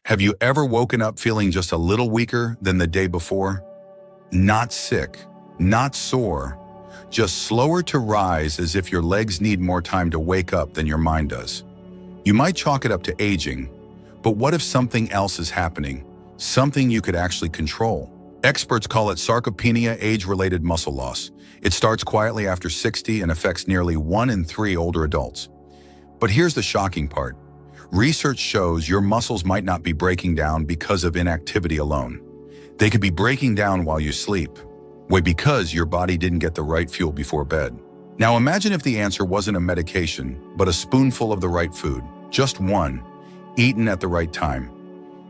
Have you ever woken up feeling just a little weaker than the day before? Not sick, not sore, just slower to rise, as if your legs need more time to wake up than your mind does. You might chalk it up to aging, but what if something else is happening? Something you could actually control. Experts call it sarcopenia, age-related muscle loss. It starts quietly after 60 and affects nearly 1 in 3 older adults. But here's the shocking part. Research shows your muscles might not be breaking down because of inactivity alone. They could be breaking down while you sleep, because your body didn't get the right fuel before bed. Now imagine if the answer wasn't a medication, but a spoonful of the right food, just one, eaten at the right time.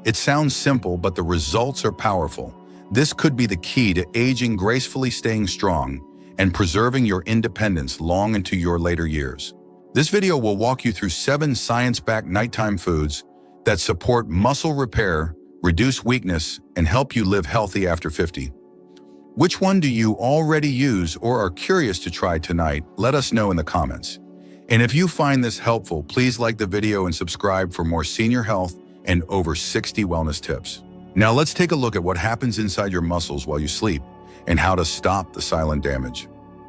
It sounds simple, but the results are powerful. This could be the key to aging gracefully, staying strong, and preserving your independence long into your later years. This video will walk you through 7 science-backed nighttime foods that support muscle repair, reduce weakness, and help you live healthy after 50. Which one do you already use or are curious to try tonight? Let us know in the comments. And if you find this helpful, please like the video and subscribe for more senior health and over 60 wellness tips. Now let's take a look at what happens inside your muscles while you sleep and how to stop the silent damage.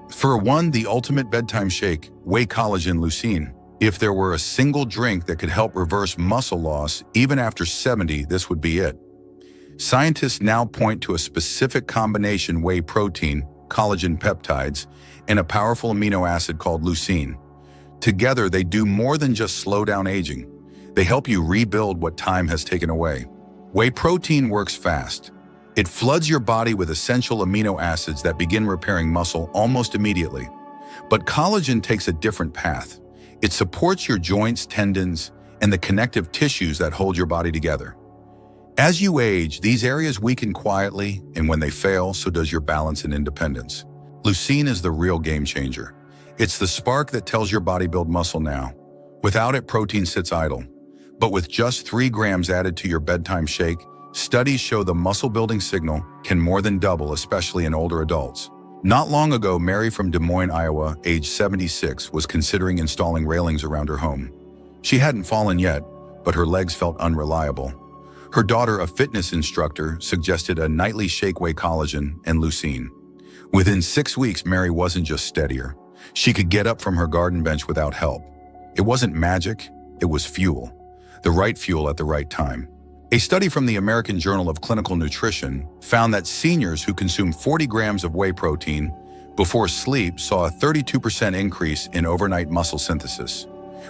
For one, the ultimate bedtime shake, whey collagen leucine. If there were a single drink that could help reverse muscle loss even after 70, this would be it. Scientists now point to a specific combination whey protein, collagen peptides, and a powerful amino acid called leucine. Together, they do more than just slow down aging. They help you rebuild what time has taken away. Whey protein works fast. It floods your body with essential amino acids that begin repairing muscle almost immediately. But collagen takes a different path. It supports your joints, tendons, and the connective tissues that hold your body together. As you age, these areas weaken quietly, and when they fail, so does your balance and independence. Leucine is the real game changer. It's the spark that tells your body build muscle now. Without it, protein sits idle. But with just 3 grams added to your bedtime shake, studies show the muscle-building signal can more than double, especially in older adults. Not long ago, Mary from Des Moines, Iowa, age 76, was considering installing railings around her home. She hadn't fallen yet, but her legs felt unreliable. Her daughter, a fitness instructor, suggested a nightly shake whey collagen and leucine. Within 6 weeks, Mary wasn't just steadier. She could get up from her garden bench without help. It wasn't magic, it was fuel. The right fuel at the right time. A study from the American Journal of Clinical Nutrition found that seniors who consumed 40 grams of whey protein before sleep saw a 32% increase in overnight muscle synthesis.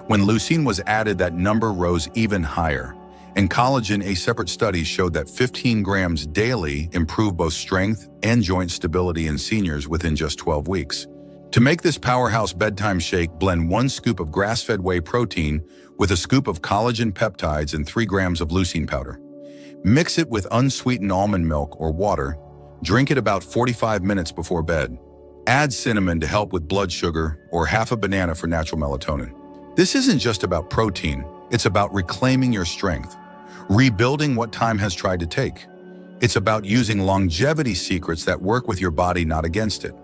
When leucine was added, that number rose even higher. In collagen, a separate study showed that 15 grams daily improved both strength and joint stability in seniors within just 12 weeks. To make this powerhouse bedtime shake, blend 1 scoop of grass-fed whey protein with a scoop of collagen peptides and 3 grams of leucine powder. Mix it with unsweetened almond milk or water. Drink it about 45 minutes before bed. Add cinnamon to help with blood sugar or half a banana for natural melatonin. This isn't just about protein, it's about reclaiming your strength, rebuilding what time has tried to take. It's about using longevity secrets that work with your body, not against it.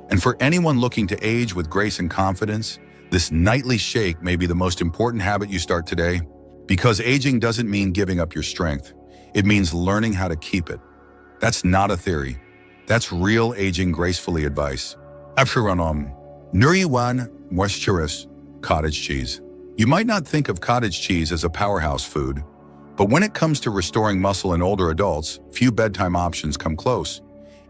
And for anyone looking to age with grace and confidence, this nightly shake may be the most important habit you start today, because aging doesn't mean giving up your strength. It means learning how to keep it. That's not a theory. That's real aging gracefully advice. Nuriwan moisturous cottage cheese. You might not think of cottage cheese as a powerhouse food, but when it comes to restoring muscle in older adults, few bedtime options come close.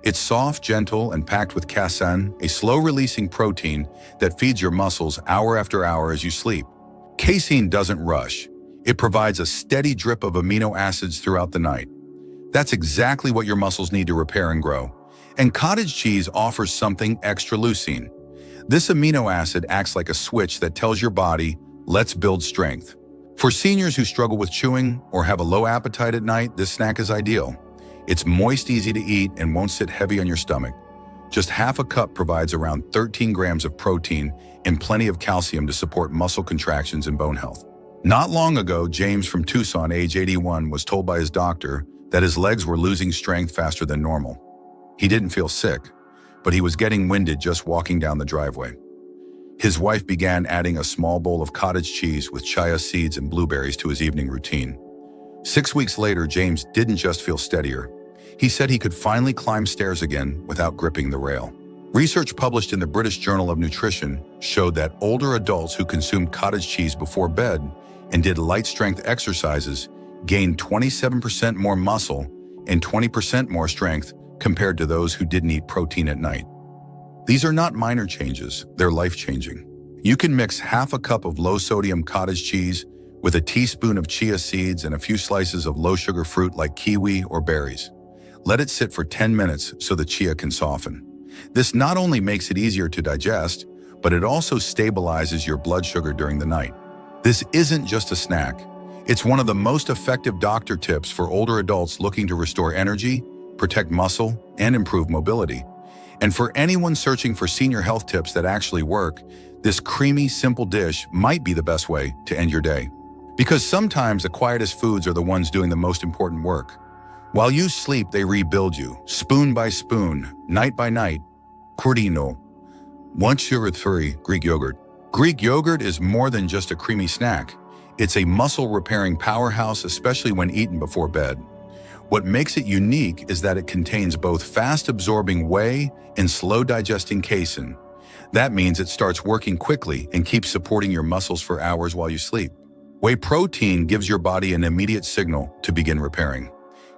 It's soft, gentle, and packed with casein, a slow-releasing protein that feeds your muscles hour after hour as you sleep. Casein doesn't rush. It provides a steady drip of amino acids throughout the night. That's exactly what your muscles need to repair and grow. And cottage cheese offers something extra: leucine. This amino acid acts like a switch that tells your body, let's build strength. For seniors who struggle with chewing or have a low appetite at night, this snack is ideal. It's moist, easy to eat, and won't sit heavy on your stomach. Just half a cup provides around 13 grams of protein and plenty of calcium to support muscle contractions and bone health. Not long ago, James from Tucson, age 81, was told by his doctor that his legs were losing strength faster than normal. He didn't feel sick, but he was getting winded just walking down the driveway. His wife began adding a small bowl of cottage cheese with chia seeds and blueberries to his evening routine. 6 weeks later, James didn't just feel steadier. He said he could finally climb stairs again without gripping the rail. Research published in the British Journal of Nutrition showed that older adults who consumed cottage cheese before bed and did light-strength exercises gained 27% more muscle and 20% more strength compared to those who didn't eat protein at night. These are not minor changes, they're life-changing. You can mix half a cup of low-sodium cottage cheese with a teaspoon of chia seeds and a few slices of low-sugar fruit like kiwi or berries. Let it sit for 10 minutes so the chia can soften. This not only makes it easier to digest, but it also stabilizes your blood sugar during the night. This isn't just a snack. It's one of the most effective doctor tips for older adults looking to restore energy, protect muscle, and improve mobility. And for anyone searching for senior health tips that actually work, this creamy, simple dish might be the best way to end your day. Because sometimes the quietest foods are the ones doing the most important work. While you sleep, they rebuild you, spoon by spoon, night by night. Cordino. 1 sugar-free Greek yogurt. Greek yogurt is more than just a creamy snack. It's a muscle-repairing powerhouse, especially when eaten before bed. What makes it unique is that it contains both fast-absorbing whey and slow-digesting casein. That means it starts working quickly and keeps supporting your muscles for hours while you sleep. Whey protein gives your body an immediate signal to begin repairing.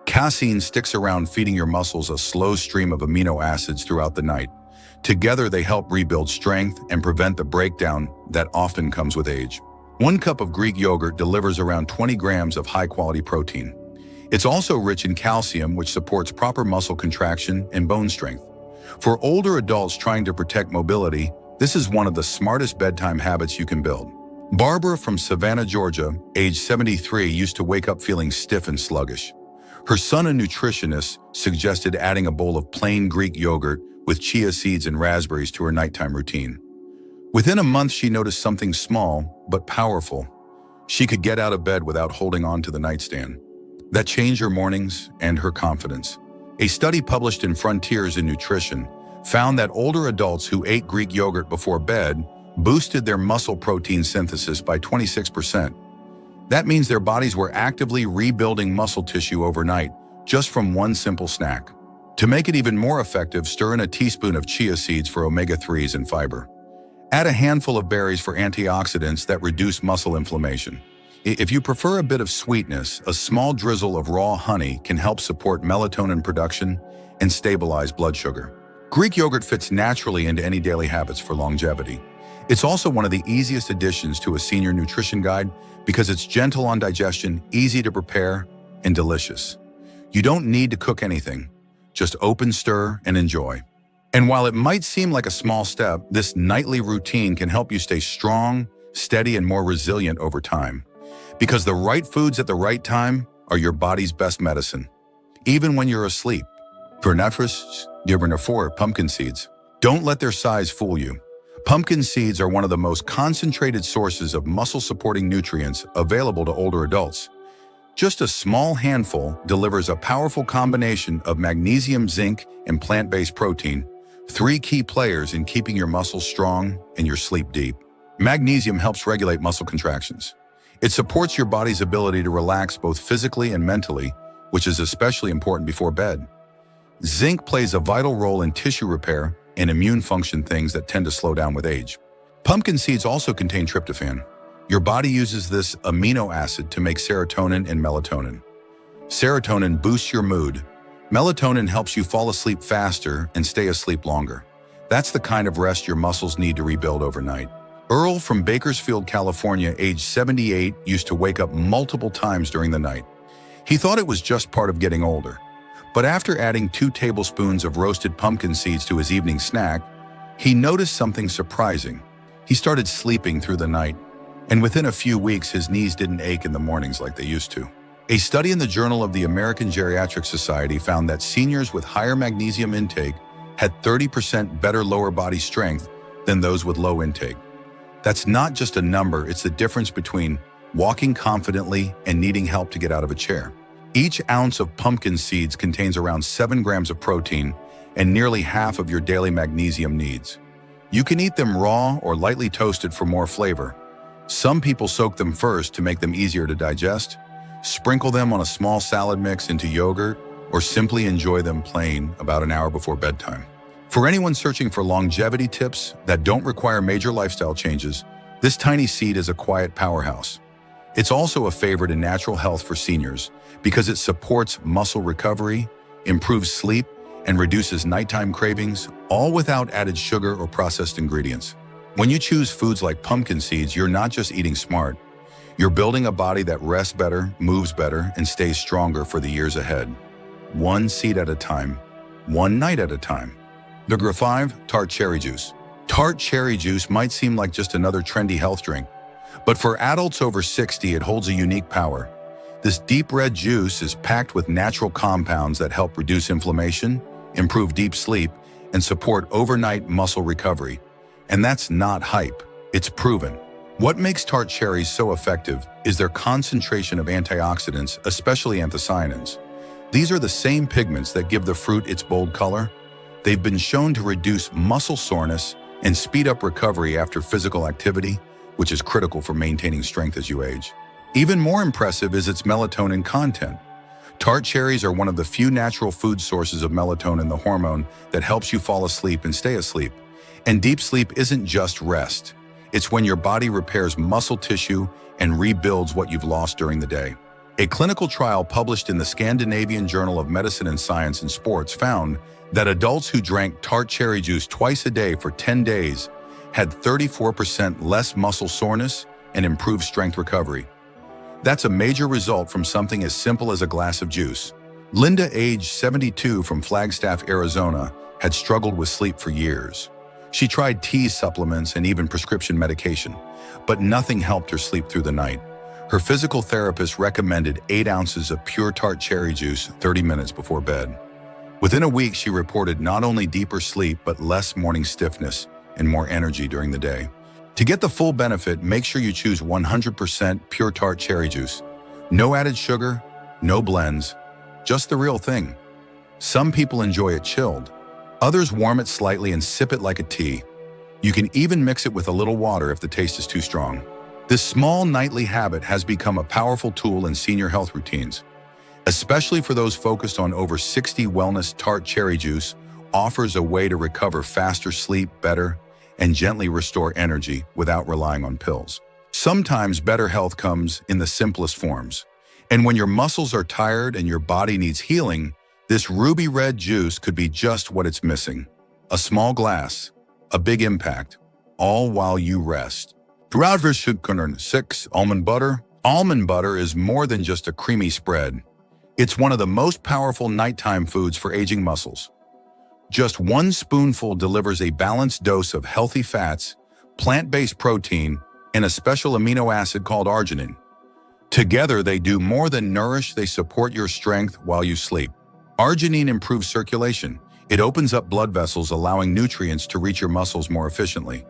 Casein sticks around, feeding your muscles a slow stream of amino acids throughout the night. Together, they help rebuild strength and prevent the breakdown that often comes with age. 1 cup of Greek yogurt delivers around 20 grams of high-quality protein. It's also rich in calcium, which supports proper muscle contraction and bone strength. For older adults trying to protect mobility, this is one of the smartest bedtime habits you can build. Barbara from Savannah, Georgia, age 73, used to wake up feeling stiff and sluggish. Her son, a nutritionist, suggested adding a bowl of plain Greek yogurt with chia seeds and raspberries to her nighttime routine. Within a month, she noticed something small but powerful. She could get out of bed without holding on to the nightstand. That changed her mornings and her confidence. A study published in Frontiers in Nutrition found that older adults who ate Greek yogurt before bed boosted their muscle protein synthesis by 26%. That means their bodies were actively rebuilding muscle tissue overnight, just from one simple snack. To make it even more effective, stir in a teaspoon of chia seeds for omega-3s and fiber. Add a handful of berries for antioxidants that reduce muscle inflammation. If you prefer a bit of sweetness, a small drizzle of raw honey can help support melatonin production and stabilize blood sugar. Greek yogurt fits naturally into any daily habits for longevity. It's also one of the easiest additions to a senior nutrition guide because it's gentle on digestion, easy to prepare, and delicious. You don't need to cook anything. Just open, stir, and enjoy. And while it might seem like a small step, this nightly routine can help you stay strong, steady, and more resilient over time. Because the right foods at the right time are your body's best medicine, even when you're asleep. For pumpkin seeds. Don't let their size fool you. Pumpkin seeds are one of the most concentrated sources of muscle-supporting nutrients available to older adults. Just a small handful delivers a powerful combination of magnesium, zinc, and plant-based protein, 3 key players in keeping your muscles strong and your sleep deep. Magnesium helps regulate muscle contractions. It supports your body's ability to relax both physically and mentally, which is especially important before bed. Zinc plays a vital role in tissue repair and immune function, things that tend to slow down with age. Pumpkin seeds also contain tryptophan. Your body uses this amino acid to make serotonin and melatonin. Serotonin boosts your mood. Melatonin helps you fall asleep faster and stay asleep longer. That's the kind of rest your muscles need to rebuild overnight. Earl from Bakersfield, California, age 78, used to wake up multiple times during the night. He thought it was just part of getting older. But after adding 2 tablespoons of roasted pumpkin seeds to his evening snack, he noticed something surprising. He started sleeping through the night, and within a few weeks, his knees didn't ache in the mornings like they used to. A study in the Journal of the American Geriatric Society found that seniors with higher magnesium intake had 30% better lower body strength than those with low intake. That's not just a number, it's the difference between walking confidently and needing help to get out of a chair. Each ounce of pumpkin seeds contains around 7 grams of protein and nearly half of your daily magnesium needs. You can eat them raw or lightly toasted for more flavor. Some people soak them first to make them easier to digest. Sprinkle them on a small salad mix into yogurt, or simply enjoy them plain about an hour before bedtime. For anyone searching for longevity tips that don't require major lifestyle changes, this tiny seed is a quiet powerhouse. It's also a favorite in natural health for seniors because it supports muscle recovery, improves sleep, and reduces nighttime cravings, all without added sugar or processed ingredients. When you choose foods like pumpkin seeds, you're not just eating smart. You're building a body that rests better, moves better, and stays stronger for the years ahead. One seed at a time, one night at a time. Number 5, Tart cherry juice. Tart cherry juice might seem like just another trendy health drink, but for adults over 60, it holds a unique power. This deep red juice is packed with natural compounds that help reduce inflammation, improve deep sleep, and support overnight muscle recovery. And that's not hype, it's proven. What makes tart cherries so effective is their concentration of antioxidants, especially anthocyanins. These are the same pigments that give the fruit its bold color. They've been shown to reduce muscle soreness and speed up recovery after physical activity, which is critical for maintaining strength as you age. Even more impressive is its melatonin content. Tart cherries are one of the few natural food sources of melatonin, the hormone that helps you fall asleep and stay asleep. And deep sleep isn't just rest. It's when your body repairs muscle tissue and rebuilds what you've lost during the day. A clinical trial published in the Scandinavian Journal of Medicine and Science in Sports found that adults who drank tart cherry juice twice a day for 10 days had 34% less muscle soreness and improved strength recovery. That's a major result from something as simple as a glass of juice. Linda, age 72, from Flagstaff, Arizona, had struggled with sleep for years. She tried tea, supplements, and even prescription medication, but nothing helped her sleep through the night. Her physical therapist recommended 8 ounces of pure tart cherry juice 30 minutes before bed. Within a week, she reported not only deeper sleep, but less morning stiffness and more energy during the day. To get the full benefit, make sure you choose 100% pure tart cherry juice. No added sugar, no blends, just the real thing. Some people enjoy it chilled. Others warm it slightly and sip it like a tea. You can even mix it with a little water if the taste is too strong. This small nightly habit has become a powerful tool in senior health routines. Especially for those focused on over 60, wellness tart cherry juice offers a way to recover faster, sleep better, and gently restore energy without relying on pills. Sometimes better health comes in the simplest forms. And when your muscles are tired and your body needs healing, this ruby red juice could be just what it's missing. A small glass, a big impact, all while you rest. Throughout version 6, almond butter. Almond butter is more than just a creamy spread. It's one of the most powerful nighttime foods for aging muscles. Just 1 spoonful delivers a balanced dose of healthy fats, plant-based protein, and a special amino acid called arginine. Together, they do more than nourish, they support your strength while you sleep. Arginine improves circulation. It opens up blood vessels, allowing nutrients to reach your muscles more efficiently.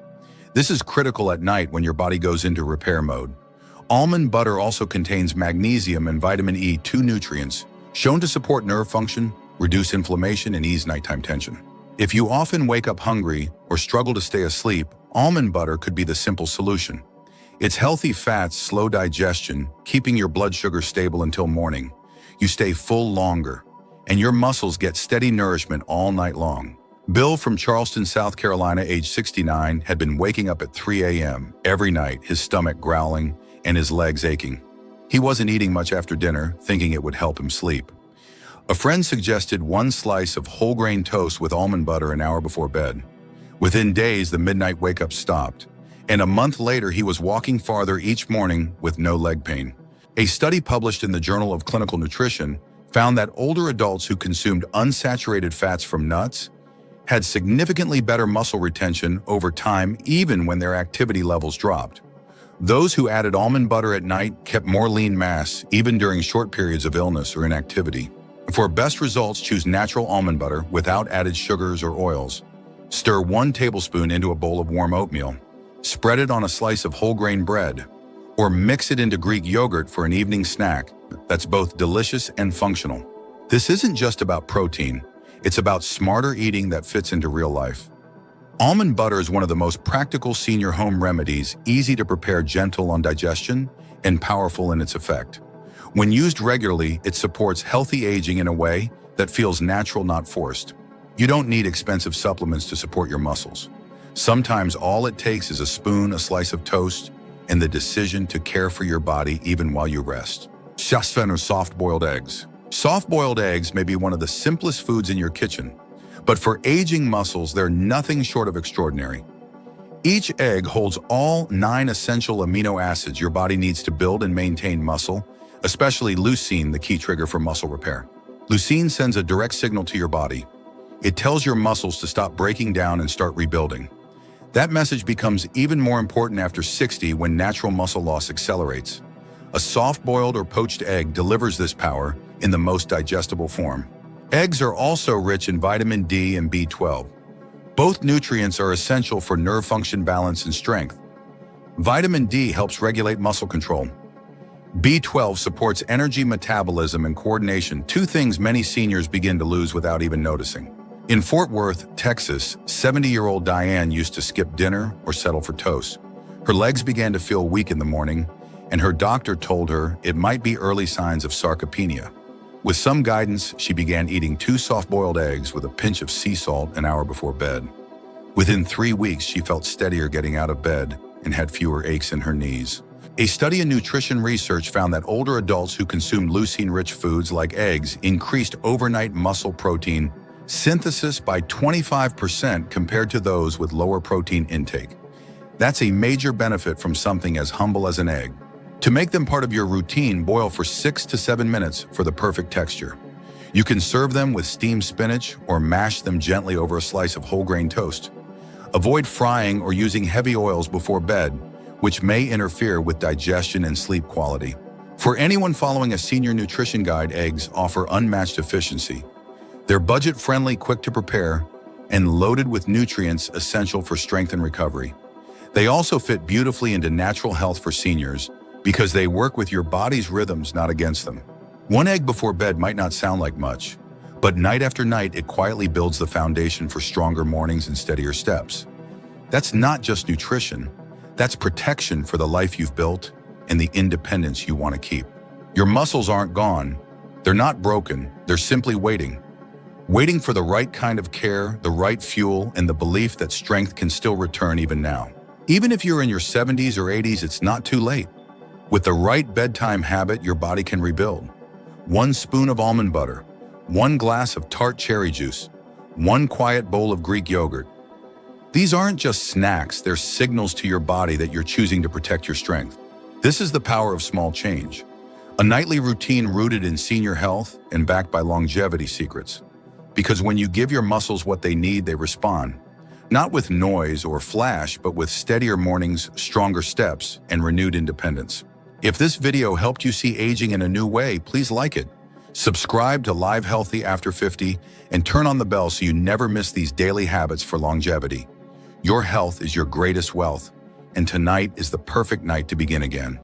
This is critical at night when your body goes into repair mode. Almond butter also contains magnesium and vitamin E, 2 nutrients, shown to support nerve function, reduce inflammation, and ease nighttime tension. If you often wake up hungry or struggle to stay asleep, almond butter could be the simple solution. Its healthy fats slow digestion, keeping your blood sugar stable until morning. You stay full longer, and your muscles get steady nourishment all night long. Bill from Charleston, South Carolina, age 69, had been waking up at 3 a.m. every night, his stomach growling and his legs aching. He wasn't eating much after dinner, thinking it would help him sleep. A friend suggested 1 slice of whole grain toast with almond butter an hour before bed. Within days, the midnight wake-up stopped, and a month later, he was walking farther each morning with no leg pain. A study published in the Journal of Clinical Nutrition found that older adults who consumed unsaturated fats from nuts had significantly better muscle retention over time, even when their activity levels dropped. Those who added almond butter at night kept more lean mass, even during short periods of illness or inactivity. For best results, choose natural almond butter without added sugars or oils. Stir 1 tablespoon into a bowl of warm oatmeal. Spread it on a slice of whole grain bread, or mix it into Greek yogurt for an evening snack that's both delicious and functional. This isn't just about protein, it's about smarter eating that fits into real life. Almond butter is one of the most practical senior home remedies, easy to prepare, gentle on digestion, and powerful in its effect. When used regularly, it supports healthy aging in a way that feels natural, not forced. You don't need expensive supplements to support your muscles. Sometimes all it takes is a spoon, a slice of toast, and the decision to care for your body even while you rest. Chasfen or soft-boiled eggs. Soft-boiled eggs may be one of the simplest foods in your kitchen, but for aging muscles, they're nothing short of extraordinary. Each egg holds all 9 essential amino acids your body needs to build and maintain muscle, especially leucine, the key trigger for muscle repair. Leucine sends a direct signal to your body. It tells your muscles to stop breaking down and start rebuilding. That message becomes even more important after 60 when natural muscle loss accelerates. A soft-boiled or poached egg delivers this power in the most digestible form. Eggs are also rich in vitamin D and B12. Both nutrients are essential for nerve function, balance, and strength. Vitamin D helps regulate muscle control. B12 supports energy metabolism and coordination, 2 things many seniors begin to lose without even noticing. In Fort Worth, Texas, 70-year-old Diane used to skip dinner or settle for toast. Her legs began to feel weak in the morning, and her doctor told her it might be early signs of sarcopenia. With some guidance, she began eating 2 soft-boiled eggs with a pinch of sea salt an hour before bed. Within 3 weeks, she felt steadier getting out of bed and had fewer aches in her knees. A study in nutrition research found that older adults who consumed leucine-rich foods like eggs increased overnight muscle protein synthesis by 25% compared to those with lower protein intake. That's a major benefit from something as humble as an egg. To make them part of your routine, boil for 6 to 7 minutes for the perfect texture. You can serve them with steamed spinach or mash them gently over a slice of whole grain toast. Avoid frying or using heavy oils before bed, which may interfere with digestion and sleep quality. For anyone following a senior nutrition guide, eggs offer unmatched efficiency. They're budget-friendly, quick to prepare, and loaded with nutrients essential for strength and recovery. They also fit beautifully into natural health for seniors because they work with your body's rhythms, not against them. 1 egg before bed might not sound like much, but night after night, it quietly builds the foundation for stronger mornings and steadier steps. That's not just nutrition. That's protection for the life you've built and the independence you want to keep. Your muscles aren't gone. They're not broken. They're simply waiting. Waiting for the right kind of care, the right fuel, and the belief that strength can still return even now. Even if you're in your 70s or 80s, it's not too late. With the right bedtime habit, your body can rebuild. 1 spoon of almond butter, 1 glass of Tart cherry juice, 1 quiet bowl of Greek yogurt. These aren't just snacks, they're signals to your body that you're choosing to protect your strength. This is the power of small change. A nightly routine rooted in senior health and backed by longevity secrets. Because when you give your muscles what they need, they respond. Not with noise or flash, but with steadier mornings, stronger steps, and renewed independence. If this video helped you see aging in a new way, please like it. Subscribe to Live Healthy After 50 and turn on the bell so you never miss these daily habits for longevity. Your health is your greatest wealth, and tonight is the perfect night to begin again.